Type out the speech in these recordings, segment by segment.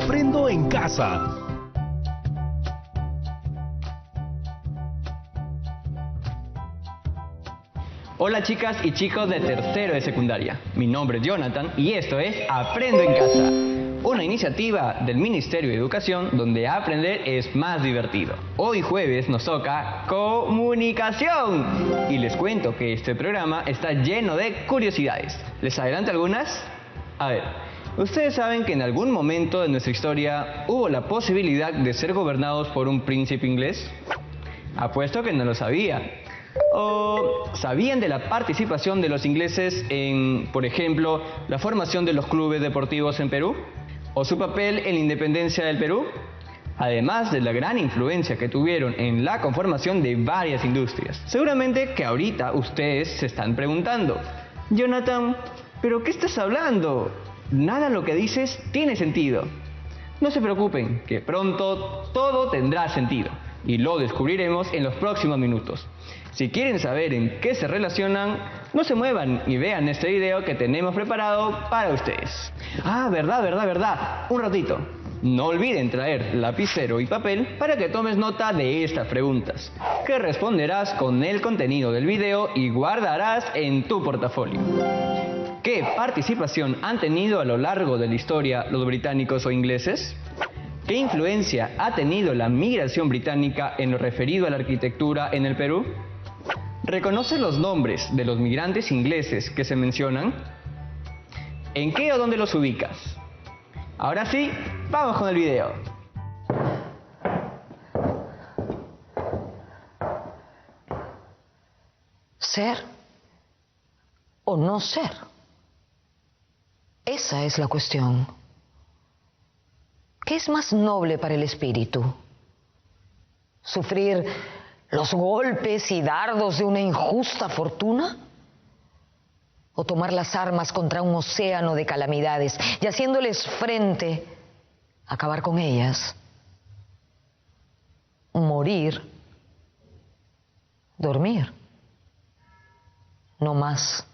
Aprendo en Casa. Hola chicas y chicos de tercero de secundaria. Mi nombre es Jonathan y esto es Aprendo en Casa, una iniciativa del Ministerio de Educación donde aprender es más divertido. Hoy jueves nos toca comunicación y les cuento que este programa está lleno de curiosidades. ¿Les adelanto algunas? A ver, ¿ustedes saben que en algún momento de nuestra historia hubo la posibilidad de ser gobernados por un príncipe inglés? Apuesto que no lo sabía. ¿O sabían de la participación de los ingleses en, por ejemplo, la formación de los clubes deportivos en Perú? ¿O su papel en la independencia del Perú? Además de la gran influencia que tuvieron en la conformación de varias industrias. Seguramente que ahorita ustedes se están preguntando, Jonathan, ¿pero qué estás hablando? Nada lo que dices tiene sentido. No se preocupen, que pronto todo tendrá sentido y lo descubriremos en los próximos minutos. Si quieren saber en qué se relacionan, no se muevan y vean este video que tenemos preparado para ustedes. Ah, verdad. Un ratito. No olviden traer lapicero y papel para que tomes nota de estas preguntas, que responderás con el contenido del video y guardarás en tu portafolio. ¿Qué participación han tenido a lo largo de la historia los británicos o ingleses? ¿Qué influencia ha tenido la migración británica en lo referido a la arquitectura en el Perú? ¿Reconoces los nombres de los migrantes ingleses que se mencionan? ¿En qué o dónde los ubicas? Ahora sí, vamos con el video. ¿Ser o no ser? Esa es la cuestión. ¿Qué es más noble para el espíritu? ¿Sufrir los golpes y dardos de una injusta fortuna? ¿O tomar las armas contra un océano de calamidades y haciéndoles frente, acabar con ellas? Morir, dormir, no más.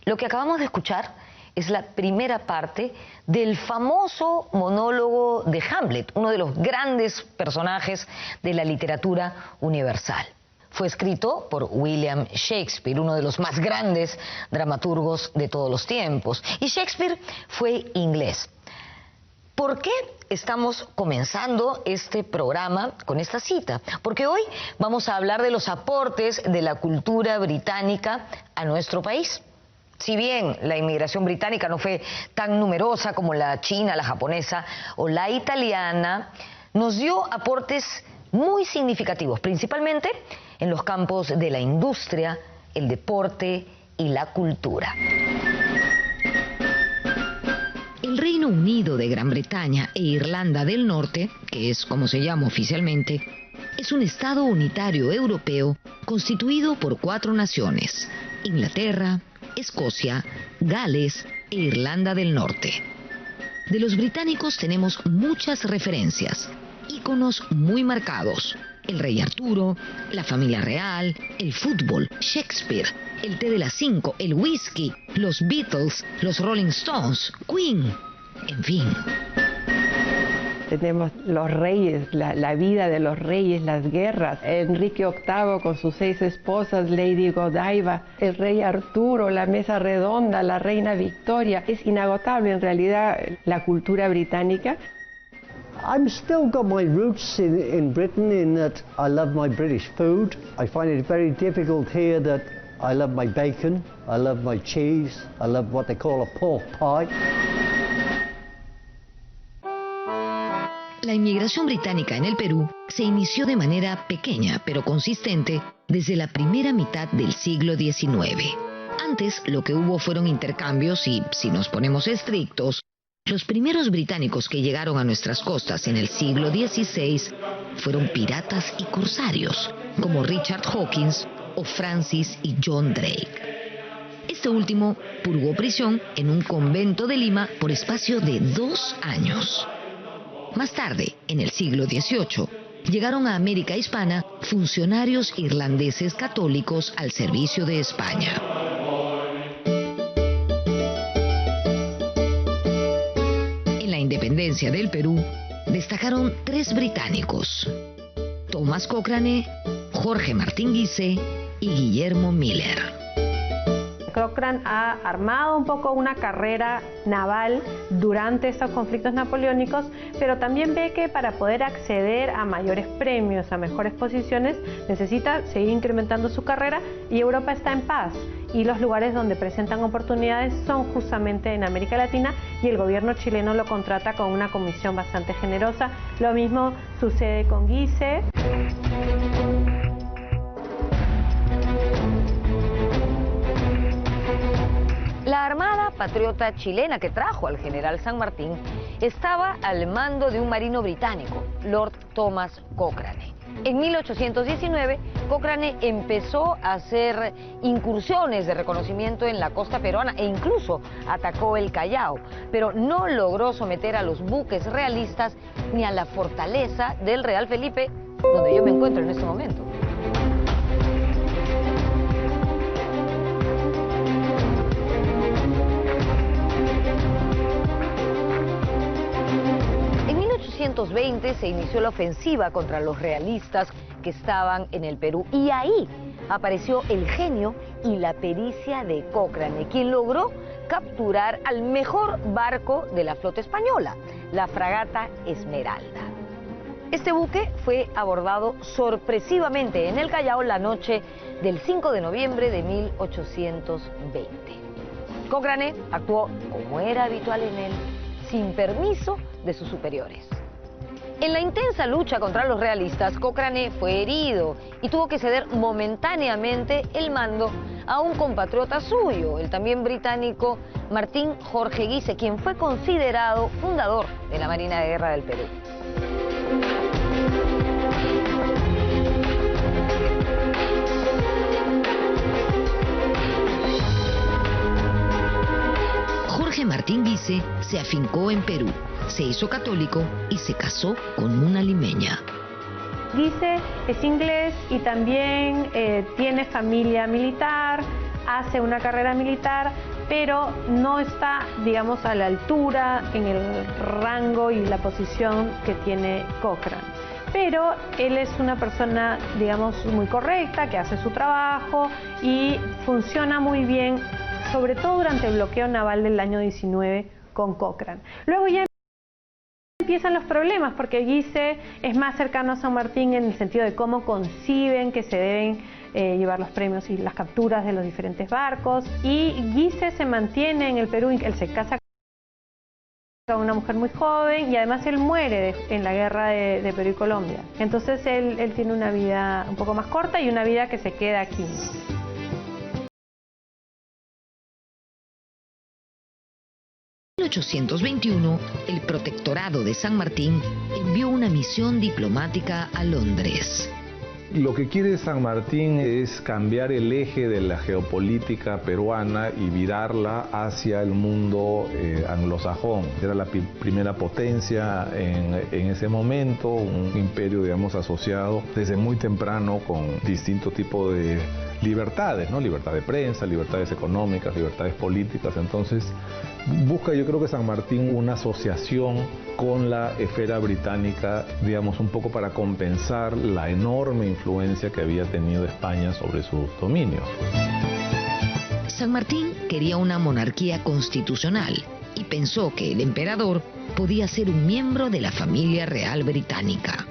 Lo que acabamos de escuchar es la primera parte del famoso monólogo de Hamlet, uno de los grandes personajes de la literatura universal. Fue escrito por William Shakespeare, uno de los más grandes dramaturgos de todos los tiempos. Y Shakespeare fue inglés. ¿Por qué estamos comenzando este programa con esta cita? Porque hoy vamos a hablar de los aportes de la cultura británica a nuestro país. Si bien la inmigración británica no fue tan numerosa como la china, la japonesa o la italiana, nos dio aportes muy significativos, principalmente en los campos de la industria, el deporte y la cultura. El Reino Unido de Gran Bretaña e Irlanda del Norte, que es como se llama oficialmente, es un estado unitario europeo constituido por 4 naciones: Inglaterra, Escocia, Gales e Irlanda del Norte. De los británicos tenemos muchas referencias, íconos muy marcados: el rey Arturo, la familia real, el fútbol, Shakespeare, el té de las 5, el whisky, los Beatles, los Rolling Stones, Queen, en fin. Tenemos los reyes, la vida de los reyes, las guerras. Enrique VIII con sus 6 esposas, Lady Godiva, el rey Arturo, la mesa redonda, la reina Victoria. Es inagotable en realidad la cultura británica. I'm still got my roots in Britain in that I love my British food. I find it very difficult here that I love my bacon, I love my cheese, I love what they call a pork pie. La inmigración británica en el Perú se inició de manera pequeña pero consistente desde la primera mitad del siglo XIX. Antes lo que hubo fueron intercambios y, si nos ponemos estrictos, los primeros británicos que llegaron a nuestras costas en el siglo XVI fueron piratas y corsarios, como Richard Hawkins o Francis y John Drake. Este último purgó prisión en un convento de Lima por espacio de 2 años. Más tarde, en el siglo XVIII, llegaron a América Hispana funcionarios irlandeses católicos al servicio de España. independencia del Perú, destacaron 3 británicos: Thomas Cochrane, Jorge Martín Guise y Guillermo Miller. Cochrane ha armado un poco una carrera naval durante estos conflictos napoleónicos, pero también ve que para poder acceder a mayores premios, a mejores posiciones, necesita seguir incrementando su carrera, y Europa está en paz. Y los lugares donde presentan oportunidades son justamente en América Latina, y el gobierno chileno lo contrata con una comisión bastante generosa. Lo mismo sucede con Guise. La Armada Patriota chilena, que trajo al general San Martín, estaba al mando de un marino británico, Lord Thomas Cochrane. En 1819, Cochrane empezó a hacer incursiones de reconocimiento en la costa peruana e incluso atacó el Callao, pero no logró someter a los buques realistas ni a la fortaleza del Real Felipe, donde yo me encuentro en este momento. En 1820 se inició la ofensiva contra los realistas que estaban en el Perú, y ahí apareció el genio y la pericia de Cochrane, quien logró capturar al mejor barco de la flota española, la fragata Esmeralda. Este buque fue abordado sorpresivamente en el Callao la noche del 5 de noviembre de 1820. Cochrane actuó, como era habitual en él, sin permiso de sus superiores. En la intensa lucha contra los realistas, Cochrane fue herido y tuvo que ceder momentáneamente el mando a un compatriota suyo, el también británico Martín Jorge Guise, quien fue considerado fundador de la Marina de Guerra del Perú. Jorge Martín Guise se afincó en Perú, se hizo católico y se casó con una limeña. Guise es inglés y también tiene familia militar, hace una carrera militar, pero no está, digamos, a la altura en el rango y la posición que tiene Cochrane. Pero él es una persona, digamos, muy correcta, que hace su trabajo y funciona muy bien, sobre todo durante el bloqueo naval del año 19 con Cochrane. Luego ya empiezan los problemas, porque Guise es más cercano a San Martín en el sentido de cómo conciben que se deben llevar los premios y las capturas de los diferentes barcos, y Guise se mantiene en el Perú, él se casa con una mujer muy joven y además él muere en la guerra de Perú y Colombia. Entonces él tiene una vida un poco más corta y una vida que se queda aquí. En 1821, el Protectorado de San Martín envió una misión diplomática a Londres. Lo que quiere San Martín es cambiar el eje de la geopolítica peruana y virarla hacia el mundo anglosajón. Era la primera potencia en ese momento, un imperio, digamos, asociado desde muy temprano con distintos tipos de libertades, ¿no? Libertad de prensa, libertades económicas, libertades políticas. Entonces busca, yo creo que San Martín, una asociación con la esfera británica, digamos, un poco para compensar la enorme influencia que había tenido España sobre sus dominios. San Martín quería una monarquía constitucional y pensó que el emperador podía ser un miembro de la familia real británica.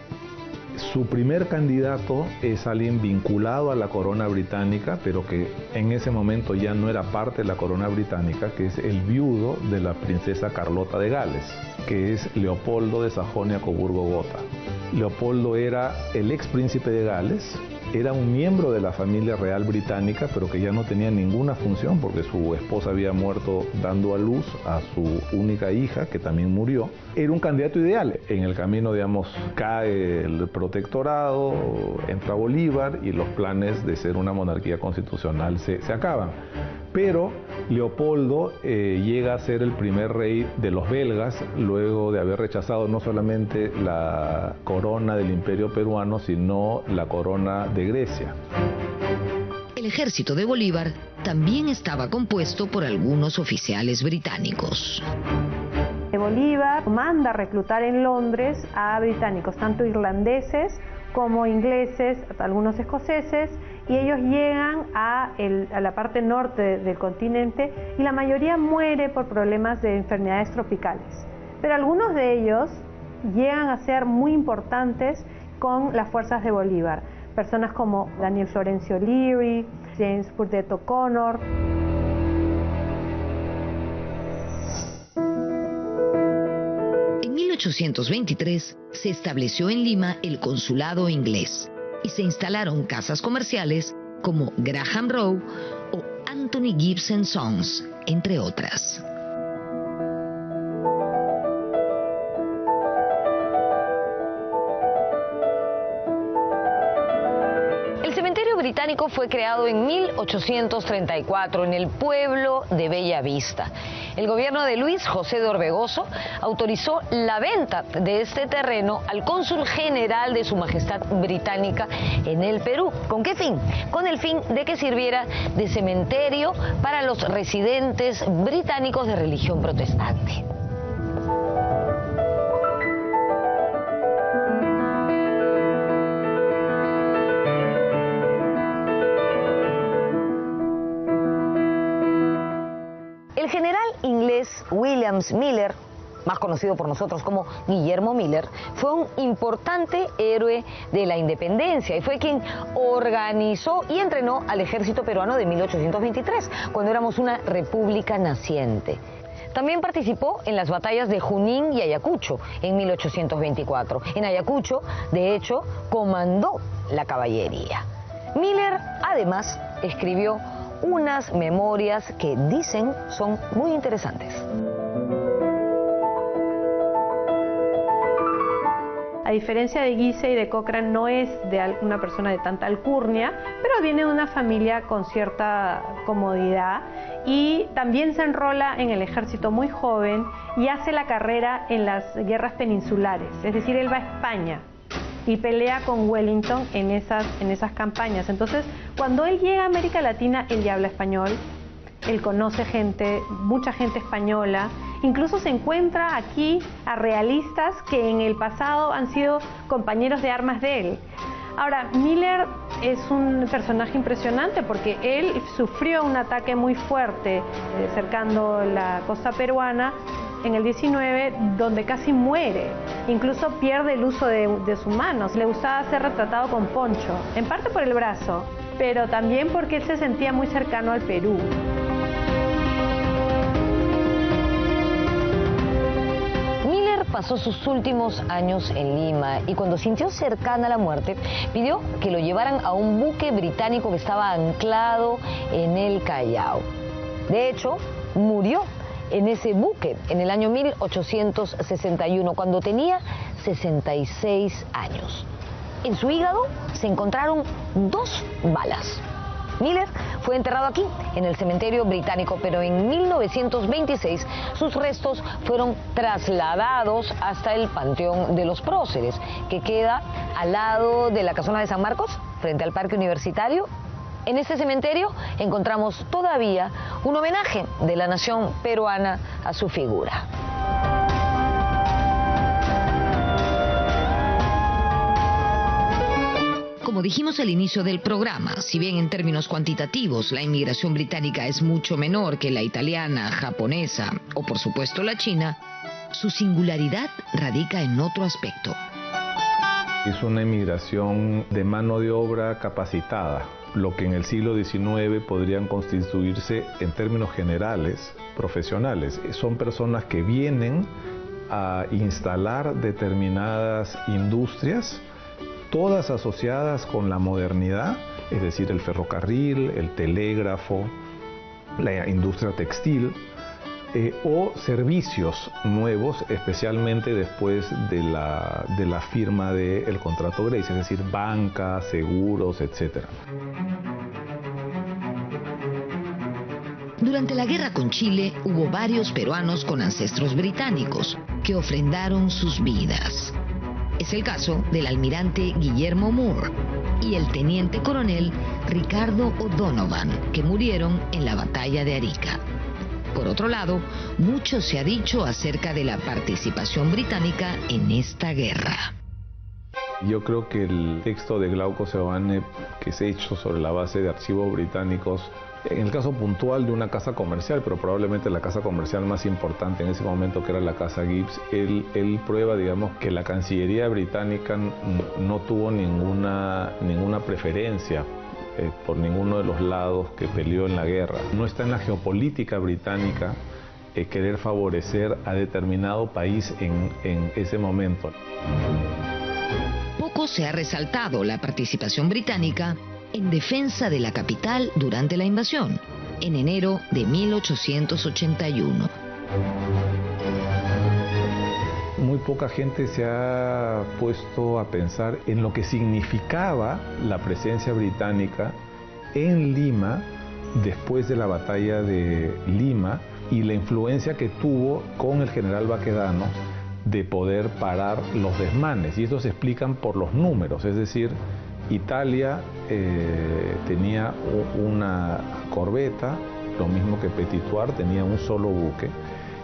Su primer candidato es alguien vinculado a la corona británica, pero que en ese momento ya no era parte de la corona británica, que es el viudo de la princesa Carlota de Gales, que es Leopoldo de Sajonia-Coburgo-Gotha. Leopoldo era el ex príncipe de Gales, era un miembro de la familia real británica, pero que ya no tenía ninguna función porque su esposa había muerto dando a luz a su única hija, que también murió. Era un candidato ideal. En el camino, digamos, cae el protectorado, entra Bolívar y los planes de ser una monarquía constitucional se acaban. Pero Leopoldo llega a ser el primer rey de los belgas, luego de haber rechazado no solamente la corona del Imperio peruano, sino la corona de Grecia. El ejército de Bolívar también estaba compuesto por algunos oficiales británicos. Bolívar manda reclutar en Londres a británicos, tanto irlandeses como ingleses, algunos escoceses, y ellos llegan a la parte norte del continente y la mayoría muere por problemas de enfermedades tropicales. Pero algunos de ellos llegan a ser muy importantes con las fuerzas de Bolívar. Personas como Daniel Florencio Leary, James Burdett O'Connor. En 1823 se estableció en Lima el consulado inglés y se instalaron casas comerciales como Graham Rowe o Anthony Gibbs & Sons, entre otras. Británico fue creado en 1834 en el pueblo de Bella Vista. El gobierno de Luis José de Orbegoso autorizó la venta de este terreno al cónsul general de Su Majestad Británica en el Perú. ¿Con qué fin? Con el fin de que sirviera de cementerio para los residentes británicos de religión protestante. El general inglés William Miller, más conocido por nosotros como Guillermo Miller, fue un importante héroe de la independencia y fue quien organizó y entrenó al ejército peruano de 1823, cuando éramos una república naciente. También participó en las batallas de Junín y Ayacucho en 1824. En Ayacucho, de hecho, comandó la caballería. Miller, además, escribió unas memorias que dicen son muy interesantes. A diferencia de Guise y de Cochrane, no es de una persona de tanta alcurnia, pero viene de una familia con cierta comodidad y también se enrola en el ejército muy joven y hace la carrera en las guerras peninsulares, es decir, él va a España y pelea con Wellington en esas campañas. Entonces, cuando él llega a América Latina, él ya habla español, él conoce gente, mucha gente española, incluso se encuentra aquí a realistas que en el pasado han sido compañeros de armas de él. Ahora, Miller es un personaje impresionante porque él sufrió un ataque muy fuerte cercando la costa peruana en el 19, donde casi muere, incluso pierde el uso de sus manos. Le gustaba ser retratado con poncho, en parte por el brazo, pero también porque él se sentía muy cercano al Perú. Miller pasó sus últimos años en Lima y cuando sintió cercana la muerte, pidió que lo llevaran a un buque británico que estaba anclado en el Callao. De hecho, murió en ese buque en el año 1861, cuando tenía 66 años. En su hígado se encontraron 2 balas. Miller fue enterrado aquí, en el cementerio británico, pero en 1926 sus restos fueron trasladados hasta el Panteón de los Próceres, que queda al lado de la Casona de San Marcos, frente al Parque Universitario. En este cementerio encontramos todavía un homenaje de la nación peruana a su figura. Como dijimos al inicio del programa, si bien en términos cuantitativos la inmigración británica es mucho menor que la italiana, japonesa o por supuesto la china, su singularidad radica en otro aspecto. Es una inmigración de mano de obra capacitada, lo que en el siglo XIX podrían constituirse en términos generales profesionales. Son personas que vienen a instalar determinadas industrias, todas asociadas con la modernidad, es decir, el ferrocarril, el telégrafo, la industria textil, o servicios nuevos, especialmente después de la firma del contrato Grace, es decir, banca, seguros, etc. Durante la guerra con Chile hubo varios peruanos con ancestros británicos que ofrendaron sus vidas. Es el caso del almirante Guillermo Moore y el teniente coronel Ricardo O'Donovan, que murieron en la batalla de Arica. Por otro lado, mucho se ha dicho acerca de la participación británica en esta guerra. Yo creo que el texto de Glauco Seoane, que se ha hecho sobre la base de archivos británicos, en el caso puntual de una casa comercial, pero probablemente la casa comercial más importante en ese momento, que era la casa Gibbs, él prueba, digamos, que la Cancillería británica no tuvo ninguna preferencia por ninguno de los lados que peleó en la guerra. No está en la geopolítica británica querer favorecer a determinado país en ese momento. Poco se ha resaltado la participación británica en defensa de la capital durante la invasión, en enero de 1881. Muy poca gente se ha puesto a pensar en lo que significaba la presencia británica en Lima después de la batalla de Lima y la influencia que tuvo con el general Baquedano de poder parar los desmanes. Y esto se explican por los números, es decir, Italia tenía una corbeta, lo mismo que Petitoir, tenía un solo buque,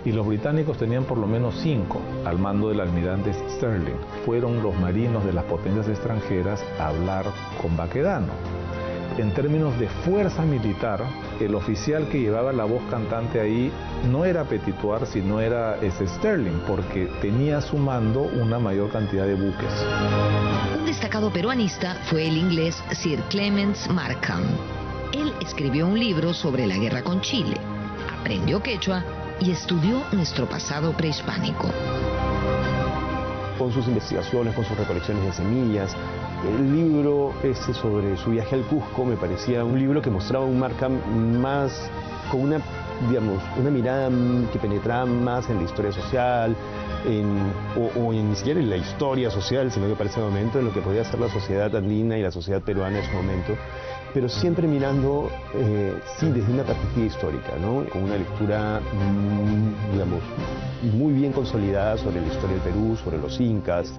y los británicos tenían por lo menos 5 al mando del almirante Sterling. Fueron los marinos de las potencias extranjeras a hablar con Baquedano. En términos de fuerza militar, el oficial que llevaba la voz cantante ahí no era Petitoir, sino era Sterling, porque tenía a su mando una mayor cantidad de buques. Un destacado peruanista fue el inglés Sir Clements Markham. Él escribió un libro sobre la guerra con Chile, aprendió quechua y estudió nuestro pasado prehispánico. Con sus investigaciones, con sus recolecciones de semillas, el libro sobre su viaje al Cusco me parecía un libro que mostraba un Markham más con una mirada que penetraba más en la historia social, o ni siquiera en la historia social, sino que para ese momento en lo que podía ser la sociedad andina y la sociedad peruana en ese momento, pero siempre mirando, sí, desde una perspectiva histórica, ¿no? Con una lectura, muy bien consolidada sobre la historia del Perú, sobre los incas.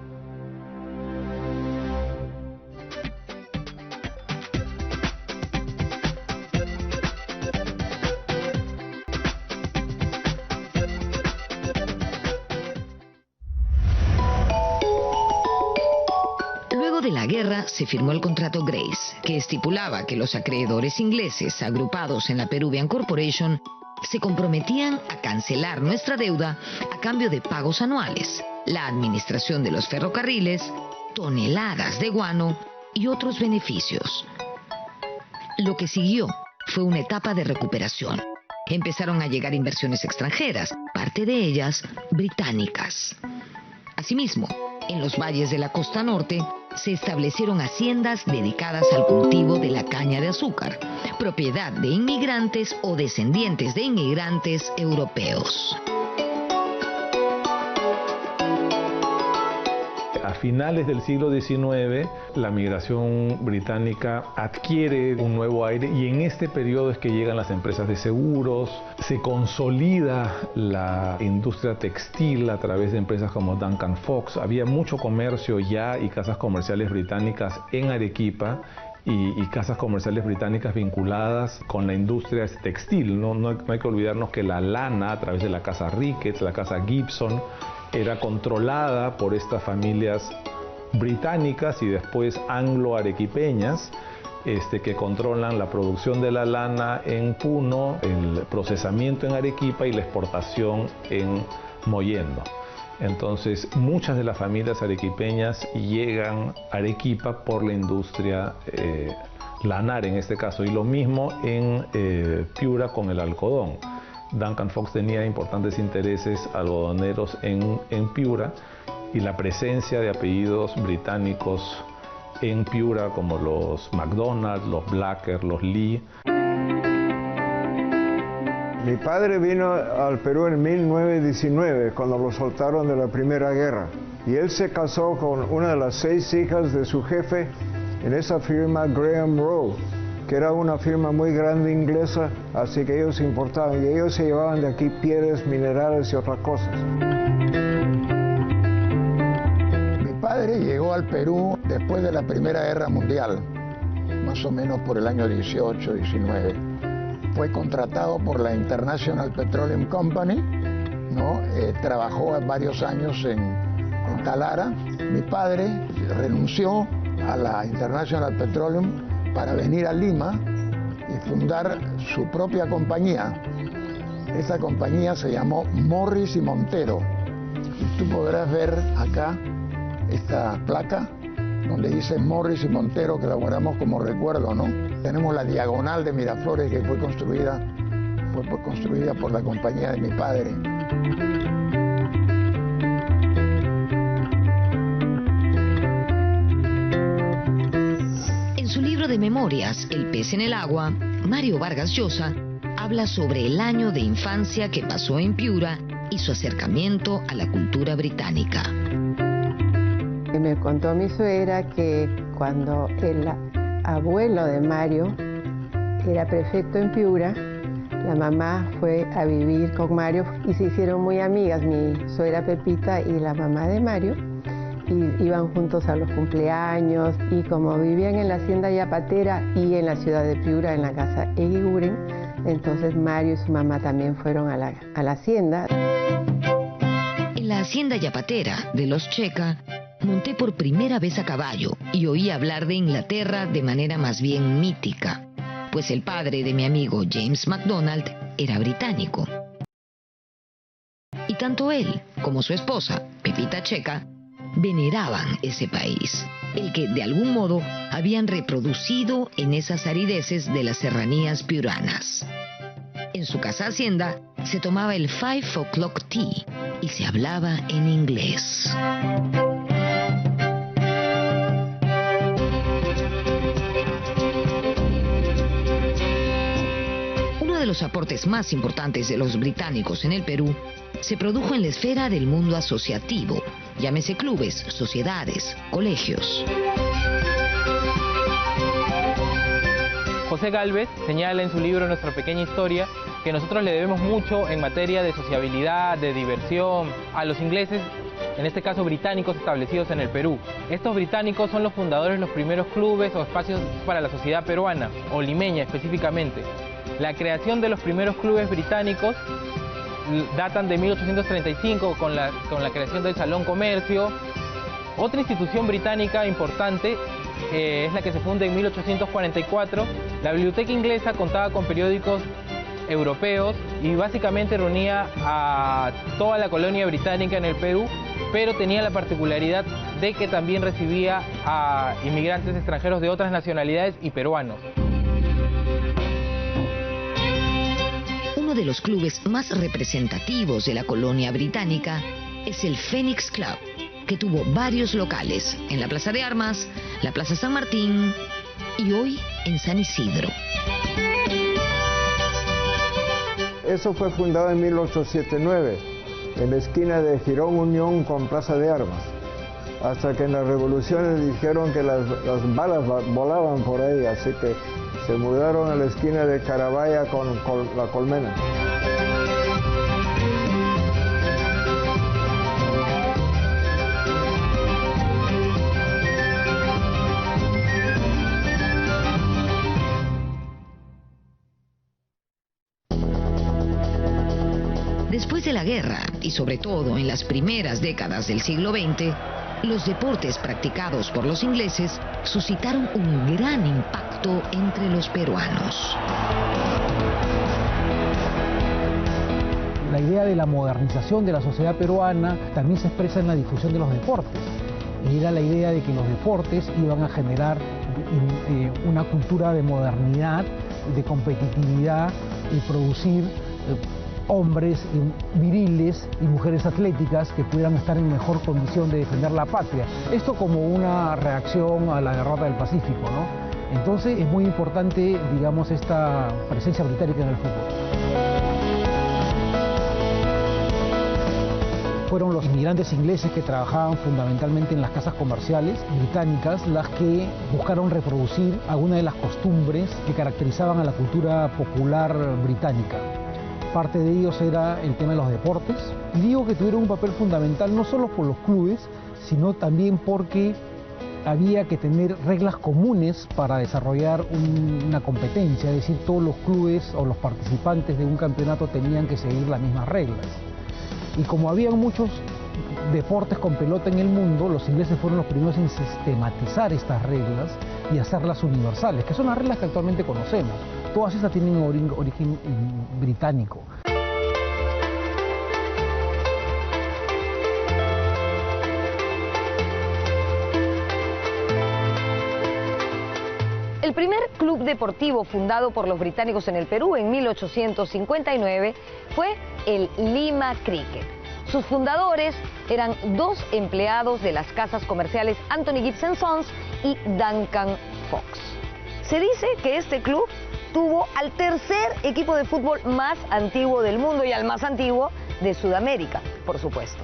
Luego de la guerra se firmó el contrato Grace, que estipulaba que los acreedores ingleses agrupados en la Peruvian Corporation se comprometían a cancelar nuestra deuda a cambio de pagos anuales, la administración de los ferrocarriles, toneladas de guano y otros beneficios. Lo que siguió fue una etapa de recuperación. Empezaron a llegar inversiones extranjeras, parte de ellas británicas. Asimismo, en los valles de la costa norte se establecieron haciendas dedicadas al cultivo de la caña de azúcar, propiedad de inmigrantes o descendientes de inmigrantes europeos. A finales del siglo XIX, la migración británica adquiere un nuevo aire y en este periodo es que llegan las empresas de seguros, se consolida la industria textil a través de empresas como Duncan Fox. Había mucho comercio ya y casas comerciales británicas en Arequipa y casas comerciales británicas vinculadas con la industria textil. No hay que olvidarnos que la lana a través de la casa Ricketts, la casa Gibson, era controlada por estas familias británicas y después anglo-arequipeñas que controlan la producción de la lana en Puno, el procesamiento en Arequipa y la exportación en Mollendo. Entonces, muchas de las familias arequipeñas llegan a Arequipa por la industria lanar en este caso, y lo mismo en Piura con el algodón. Duncan Fox tenía importantes intereses algodoneros en Piura y la presencia de apellidos británicos en Piura como los McDonald, los Blacker, los Lee. Mi padre vino al Perú en 1919 cuando lo soltaron de la Primera Guerra y él se casó con una de las 6 hijas de su jefe en esa firma Graham Rowe, que era una firma muy grande inglesa, así que ellos importaban y ellos se llevaban de aquí piedras, minerales y otras cosas. Mi padre llegó al Perú después de la Primera Guerra Mundial, más o menos por el año 18, 19. fue contratado por la International Petroleum Company, ¿no? Trabajó varios años en Talara. Mi padre renunció a la International Petroleum para venir a Lima y fundar su propia compañía. Esa compañía se llamó Morris y Montero. Y tú podrás ver acá esta placa donde dice Morris y Montero, que la guardamos como recuerdo, ¿no? Tenemos la diagonal de Miraflores, que fue construida por la compañía de mi padre. En su libro de memorias, El pez en el agua, Mario Vargas Llosa habla sobre el año de infancia que pasó en Piura y su acercamiento a la cultura británica. Me contó mi suegra que cuando el abuelo de Mario era prefecto en Piura, la mamá fue a vivir con Mario y se hicieron muy amigas, mi suegra Pepita y la mamá de Mario, y iban juntos a los cumpleaños, y como vivían en la hacienda Yapatera y en la ciudad de Piura, en la casa Eguiguren, entonces Mario y su mamá también fueron a la hacienda. En la hacienda Yapatera de los Checa, monté por primera vez a caballo y oí hablar de Inglaterra de manera más bien mítica, pues el padre de mi amigo James MacDonald era británico. Y tanto él como su esposa, Pepita Checa, veneraban ese país, el que de algún modo habían reproducido en esas arideces de las serranías piuranas. En su casa hacienda se tomaba el 5 o'clock tea y se hablaba en inglés. Uno de los aportes más importantes de los británicos en el Perú se produjo en la esfera del mundo asociativo, llámese clubes, sociedades, colegios. José Gálvez señala en su libro Nuestra pequeña historia que nosotros le debemos mucho en materia de sociabilidad, de diversión, a los ingleses, en este caso británicos establecidos en el Perú. Estos británicos son los fundadores de los primeros clubes o espacios para la sociedad peruana, o limeña específicamente. La creación de los primeros clubes británicos datan de 1835 con la creación del Salón Comercio. Otra institución británica importante es la que se funda en 1844. La biblioteca inglesa contaba con periódicos europeos y básicamente reunía a toda la colonia británica en el Perú, pero tenía la particularidad de que también recibía a inmigrantes extranjeros de otras nacionalidades y peruanos. Uno de los clubes más representativos de la colonia británica es el Phoenix Club, que tuvo varios locales en la Plaza de Armas, la Plaza San Martín y hoy en San Isidro. Eso fue fundado en 1879, en la esquina de Girón Unión con Plaza de Armas, hasta que en las revoluciones dijeron que las balas volaban por ahí, así que se mudaron a la esquina de Carabaya con la Colmena. Después de la guerra, y sobre todo en las primeras décadas del siglo XX, los deportes practicados por los ingleses suscitaron un gran impacto entre los peruanos. La idea de la modernización de la sociedad peruana también se expresa en la difusión de los deportes. Y era la idea de que los deportes iban a generar una cultura de modernidad, de competitividad y producir hombres viriles y mujeres atléticas que pudieran estar en mejor condición de defender la patria. Esto como una reacción a la derrota del Pacífico, ¿no? Entonces es muy importante, digamos, esta presencia británica en el fútbol. Fueron los inmigrantes ingleses que trabajaban fundamentalmente en las casas comerciales británicas las que buscaron reproducir algunas de las costumbres que caracterizaban a la cultura popular británica. Parte de ellos era el tema de los deportes. Y digo que tuvieron un papel fundamental no solo por los clubes, sino también porque había que tener reglas comunes para desarrollar una competencia, es decir, todos los clubes o los participantes de un campeonato tenían que seguir las mismas reglas. Y como había muchos deportes con pelota en el mundo, los ingleses fueron los primeros en sistematizar estas reglas y hacerlas universales, que son las reglas que actualmente conocemos. Todas estas tienen origen británico. El primer club deportivo fundado por los británicos en el Perú en 1859 fue el Lima Cricket. Sus fundadores eran dos empleados de las casas comerciales Anthony Gibson Sons y Duncan Fox. Se dice que este club tuvo al tercer equipo de fútbol más antiguo del mundo y al más antiguo de Sudamérica, por supuesto.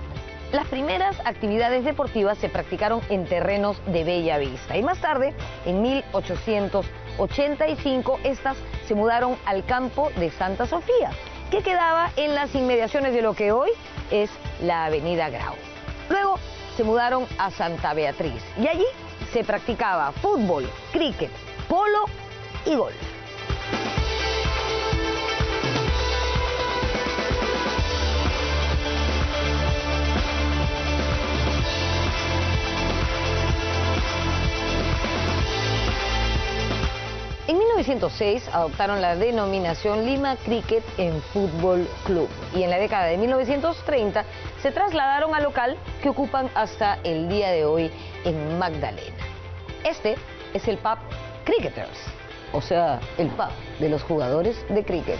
Las primeras actividades deportivas se practicaron en terrenos de Bella Vista y más tarde, en 1885, estas se mudaron al campo de Santa Sofía, que quedaba en las inmediaciones de lo que hoy es la Avenida Grau. Luego se mudaron a Santa Beatriz y allí se practicaba fútbol, cricket, polo y golf. En 1906 adoptaron la denominación Lima Cricket en Fútbol Club y en la década de 1930 se trasladaron al local que ocupan hasta el día de hoy en Magdalena. Este es el pub Cricketers, o sea, el pub de los jugadores de cricket.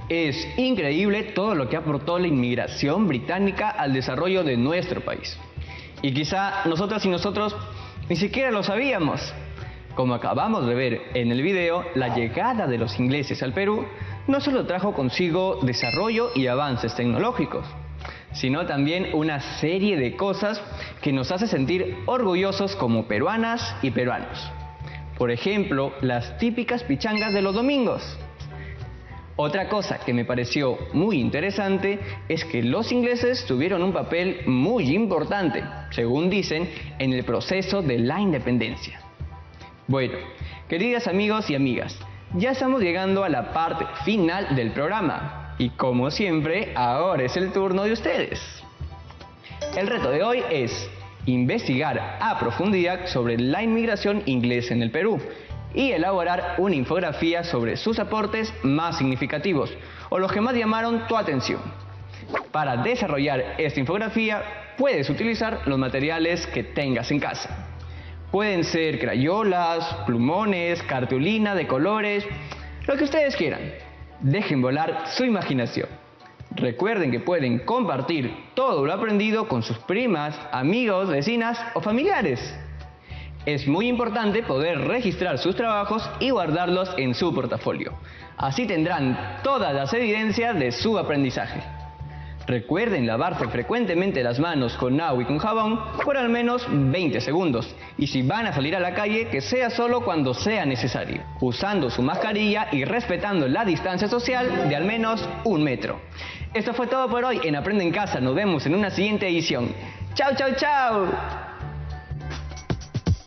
Es increíble todo lo que aportó la inmigración británica al desarrollo de nuestro país. Y quizá nosotras y nosotros ni siquiera lo sabíamos. Como acabamos de ver en el video, la llegada de los ingleses al Perú no solo trajo consigo desarrollo y avances tecnológicos, sino también una serie de cosas que nos hace sentir orgullosos como peruanas y peruanos. Por ejemplo, las típicas pichangas de los domingos. Otra cosa que me pareció muy interesante es que los ingleses tuvieron un papel muy importante, según dicen, en el proceso de la independencia. Bueno, queridas amigos y amigas, ya estamos llegando a la parte final del programa y como siempre, ahora es el turno de ustedes. El reto de hoy es investigar a profundidad sobre la inmigración inglesa en el Perú y elaborar una infografía sobre sus aportes más significativos o los que más llamaron tu atención. Para desarrollar esta infografía puedes utilizar los materiales que tengas en casa. Pueden ser crayolas, plumones, cartulina de colores, lo que ustedes quieran. Dejen volar su imaginación. Recuerden que pueden compartir todo lo aprendido con sus primas, amigos, vecinas o familiares. Es muy importante poder registrar sus trabajos y guardarlos en su portafolio. Así tendrán todas las evidencias de su aprendizaje. Recuerden lavarse frecuentemente las manos con agua y con jabón por al menos 20 segundos. Y si van a salir a la calle, que sea solo cuando sea necesario, usando su mascarilla y respetando la distancia social de al menos 1 metro. Esto fue todo por hoy en Aprende en Casa. Nos vemos en una siguiente edición. ¡Chao, chao, chao!